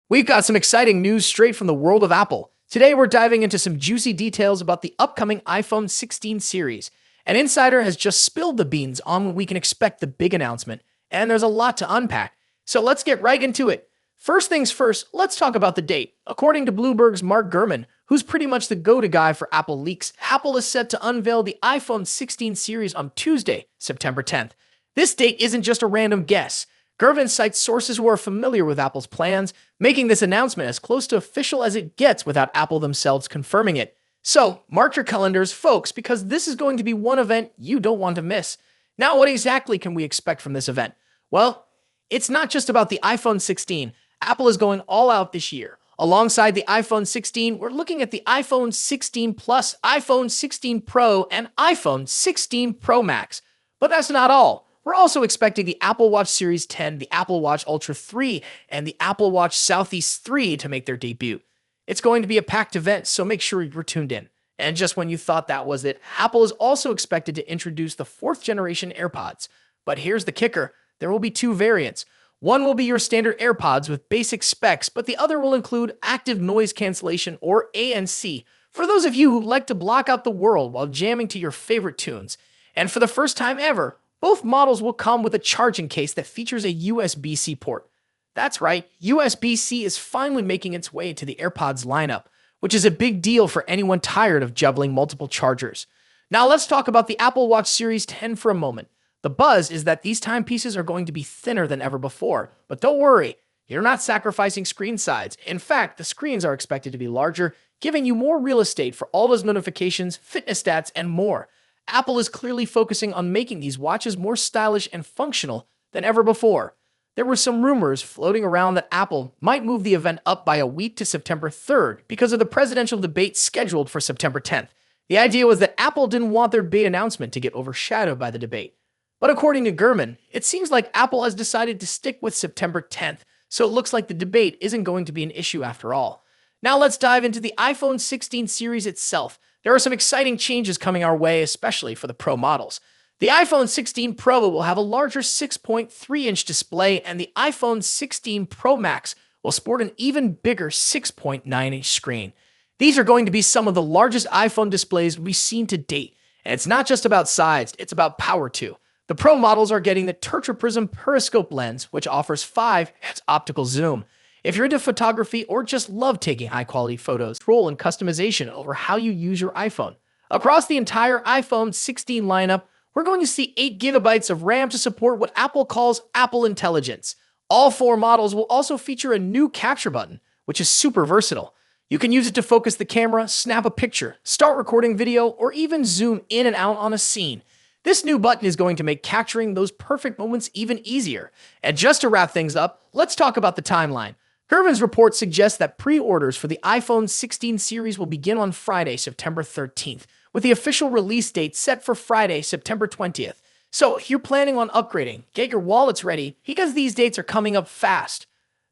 We've got some exciting news straight from the world of Apple. Today, we're diving into some juicy details about the upcoming iPhone 16 series. An insider has just spilled the beans on when we can expect the big announcement, and there's a lot to unpack. So let's get right into it. First things first, let's talk about the date. According to Bloomberg's Mark Gurman, who's pretty much the go-to guy for Apple leaks, Apple is set to unveil the iPhone 16 series on Tuesday, September 10th. This date isn't just a random guess. Gurman cites sources who are familiar with Apple's plans, making this announcement as close to official as it gets without Apple themselves confirming it. So, mark your calendars, folks, because this is going to be one event you don't want to miss. Now, what exactly can we expect from this event? Well, it's not just about the iPhone 16. Apple is going all out this year. Alongside the iPhone 16, we're looking at the iPhone 16 Plus, iPhone 16 Pro, and iPhone 16 Pro Max. But that's not all. We're also expecting the Apple Watch Series 10, the Apple Watch Ultra 3, and the Apple Watch Southeast 3 to make their debut. It's going to be a packed event, so make sure you're tuned in. And just when you thought that was it, Apple is also expected to introduce the 4th generation AirPods. But here's the kicker. There will be two variants. One will be your standard AirPods with basic specs, but the other will include active noise cancellation, or ANC, for those of you who like to block out the world while jamming to your favorite tunes. And for the first time ever, both models will come with a charging case that features a USB-C port. That's right, USB-C is finally making its way to the AirPods lineup, which is a big deal for anyone tired of juggling multiple chargers. Now let's talk about the Apple Watch Series 10 for a moment. The buzz is that these timepieces are going to be thinner than ever before, but don't worry, you're not sacrificing screen size. In fact, the screens are expected to be larger, giving you more real estate for all those notifications, fitness stats, and more. Apple is clearly focusing on making these watches more stylish and functional than ever before. There were some rumors floating around that Apple might move the event up by a week to September 3rd because of the presidential debate scheduled for September 10th. The idea was that Apple didn't want their big announcement to get overshadowed by the debate. But according to Gurman, it seems like Apple has decided to stick with September 10th, so it looks like the debate isn't going to be an issue after all. Now let's dive into the iPhone 16 series itself. There are some exciting changes coming our way, especially for the Pro models. The iPhone 16 Pro will have a larger 6.3-inch display, and the iPhone 16 Pro Max will sport an even bigger 6.9-inch screen. These are going to be some of the largest iPhone displays we've seen to date, and it's not just about size, it's about power too. The Pro models are getting the Tetraprism periscope lens, which offers 5x optical zoom. If you're into photography or just love taking high-quality photos, control and customization over how you use your iPhone. Across the entire iPhone 16 lineup, we're going to see 8 GB of RAM to support what Apple calls Apple Intelligence. All 4 models will also feature a new capture button, which is super versatile. You can use it to focus the camera, snap a picture, start recording video, or even zoom in and out on a scene. This new button is going to make capturing those perfect moments even easier. And just to wrap things up, let's talk about the timeline. Gurman's report suggests that pre-orders for the iPhone 16 series will begin on Friday, September 13th, with the official release date set for Friday, September 20th. So if you're planning on upgrading, get your wallets ready, because these dates are coming up fast.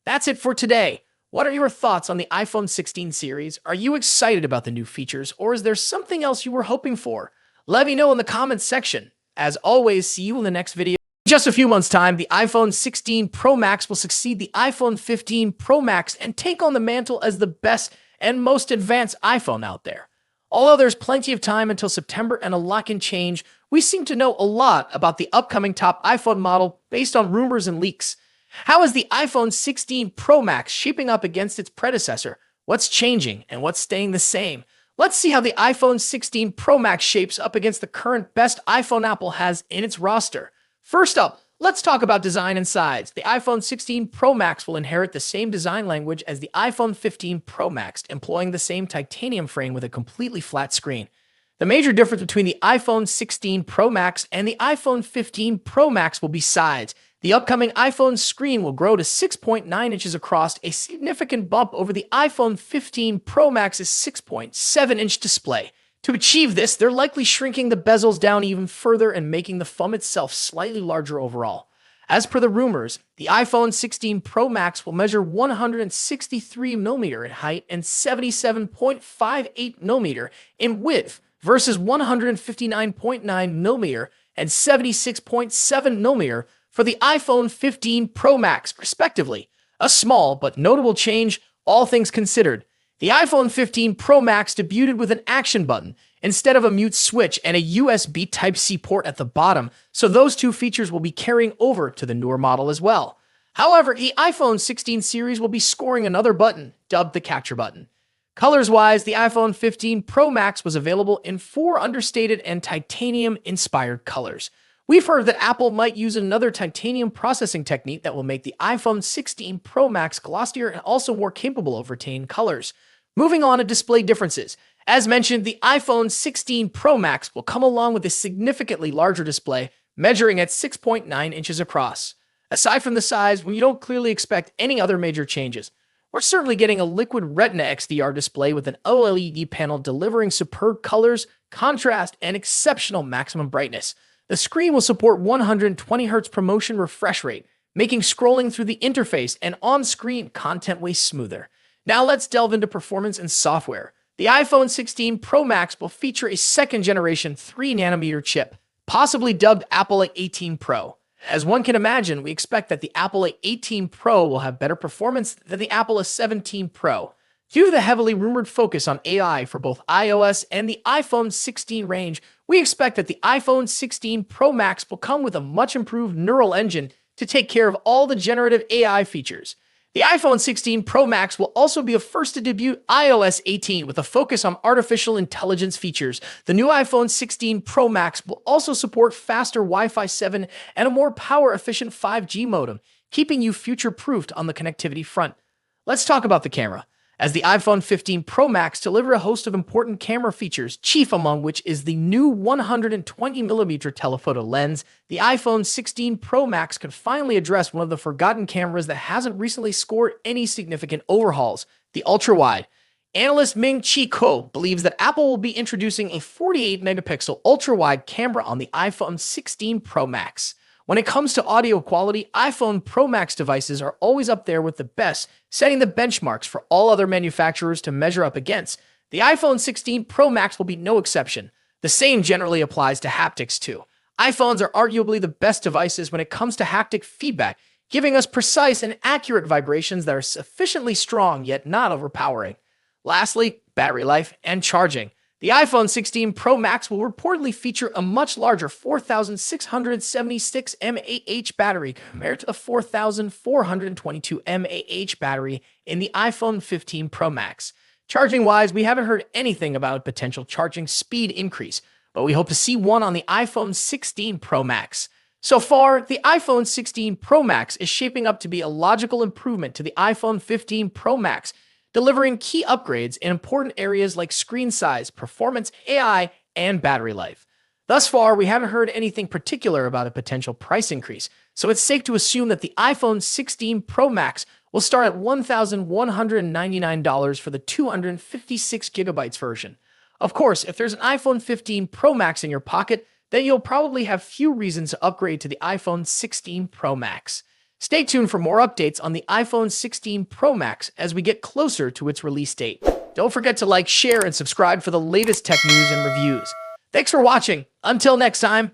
That's it for today. What are your thoughts on the iPhone 16 series? Are you excited about the new features, or is there something else you were hoping for? Let me know in the comments section. As always, see you in the next video. In just a few months' time, the iPhone 16 Pro Max will succeed the iPhone 15 Pro Max and take on the mantle as the best and most advanced iPhone out there. Although there's plenty of time until September and a lot can change, we seem to know a lot about the upcoming top iPhone model based on rumors and leaks. How is the iPhone 16 Pro Max shaping up against its predecessor? What's changing and what's staying the same? Let's see how the iPhone 16 Pro Max shapes up against the current best iPhone Apple has in its roster. First up, let's talk about design and size. The iPhone 16 Pro Max will inherit the same design language as the iPhone 15 Pro Max, employing the same titanium frame with a completely flat screen. The major difference between the iPhone 16 Pro Max and the iPhone 15 Pro Max will be size. The upcoming iPhone screen will grow to 6.9 inches across, a significant bump over the iPhone 15 Pro Max's 6.7-inch display. To achieve this, they're likely shrinking the bezels down even further and making the phone itself slightly larger overall. As per the rumors, the iPhone 16 Pro Max will measure 163mm in height and 77.58mm in width versus 159.9mm and 76.7mm for the iPhone 15 Pro Max, respectively. A small but notable change, all things considered. The iPhone 15 Pro Max debuted with an action button instead of a mute switch and a USB Type-C port at the bottom, so those two features will be carrying over to the newer model as well. However, the iPhone 16 series will be scoring another button, dubbed the Capture button. Colors-wise, the iPhone 15 Pro Max was available in 4 understated and titanium-inspired colors. We've heard that Apple might use another titanium processing technique that will make the iPhone 16 Pro Max glossier and also more capable of retaining colors. Moving on to display differences. As mentioned, the iPhone 16 Pro Max will come along with a significantly larger display, measuring at 6.9 inches across. Aside from the size, when you don't clearly expect any other major changes, we're certainly getting a liquid Retina XDR display with an OLED panel delivering superb colors, contrast, and exceptional maximum brightness. The screen will support 120Hz ProMotion refresh rate, making scrolling through the interface and on-screen content way smoother. Now let's delve into performance and software. The iPhone 16 Pro Max will feature a second-generation 3nm chip, possibly dubbed Apple A18 Pro. As one can imagine, we expect that the Apple A18 Pro will have better performance than the Apple A17 Pro. Due to the heavily rumored focus on AI for both iOS and the iPhone 16 range, we expect that the iPhone 16 Pro Max will come with a much improved neural engine to take care of all the generative AI features. The iPhone 16 Pro Max will also be a first to debut iOS 18 with a focus on artificial intelligence features. The new iPhone 16 Pro Max will also support faster Wi-Fi 7 and a more power-efficient 5G modem, keeping you future-proofed on the connectivity front. Let's talk about the camera. As the iPhone 15 Pro Max delivers a host of important camera features, chief among which is the new 120mm telephoto lens, the iPhone 16 Pro Max could finally address one of the forgotten cameras that hasn't recently scored any significant overhauls, the ultra-wide. Analyst Ming-Chi Kuo believes that Apple will be introducing a 48-megapixel ultra-wide camera on the iPhone 16 Pro Max. When it comes to audio quality, iPhone Pro Max devices are always up there with the best, setting the benchmarks for all other manufacturers to measure up against. The iPhone 16 Pro Max will be no exception. The same generally applies to haptics too. iPhones are arguably the best devices when it comes to haptic feedback, giving us precise and accurate vibrations that are sufficiently strong yet not overpowering. Lastly, battery life and charging. The iPhone 16 Pro Max will reportedly feature a much larger 4,676 mAh battery compared to the 4,422 mAh battery in the iPhone 15 Pro Max. Charging-wise, we haven't heard anything about a potential charging speed increase, but we hope to see one on the iPhone 16 Pro Max. So far, the iPhone 16 Pro Max is shaping up to be a logical improvement to the iPhone 15 Pro Max, delivering key upgrades in important areas like screen size, performance, AI, and battery life. Thus far, we haven't heard anything particular about a potential price increase, so it's safe to assume that the iPhone 16 Pro Max will start at $1,199 for the 256GB version. Of course, if there's an iPhone 15 Pro Max in your pocket, then you'll probably have few reasons to upgrade to the iPhone 16 Pro Max. Stay tuned for more updates on the iPhone 16 Pro Max as we get closer to its release date. Don't forget to like, share, and subscribe for the latest tech news and reviews. Thanks for watching. Until next time.